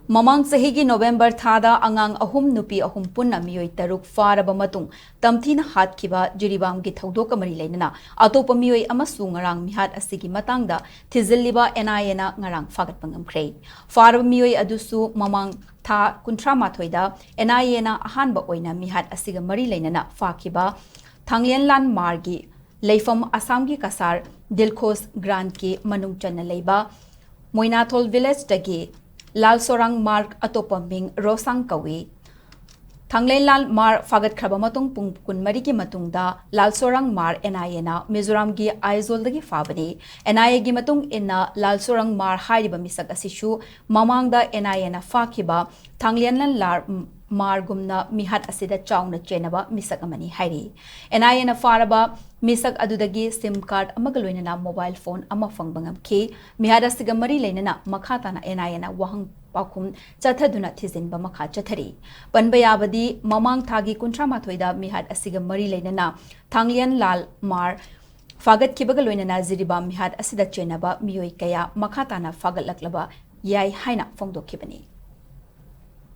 Mamang sahigi November thada angang ahum nupi ahum punna mioi taruk faraba matung tamthina hatkiba Jiribam gi thaudok amari leinana atopa mioi amasu ngarang Mihat asigi matangda thizilliba NIA na ngarang Phagatpa Ngamkhre faraba mioi adusu mamang tha kuntra mathoida NIA na ahanba oina Mihat asiga mari leinana fakiba Thanglenlan margi leifam Assam gi kasar Dilkhos Grant ki manung channa leiba Moinathol village dagi Lal Sorang Mark atopa ming Rosang Kawi Thanglenlan Mar Phagat Khaba matung pung kun mari ki matungda Lal Sorang Mar NIA na Mizoram gi Aizol dagi fabani NIA gi matung inna Lal Sorang Mar hairiba misak asishu mamangda NIA na fakiba Thanglenlan lar Mar gumna Mihat asida chauna Chennaba misak amani hairi NIA na faraba misak adudagi SIM card amagaloina mobile phone ama fangbangam ki Mihat asiga mari leinana makhata na NIA na wahang pakum chathaduna thizinba makha chathari panbayabadi mamang thagi kuntra mathoida Mihat asiga mari leinana Thanglen Lal Mar Phagat kibagaloina Jiribam Mihat asida Chennaba mioi kaya makhata na Phagatlaba yai haina phongdokhibani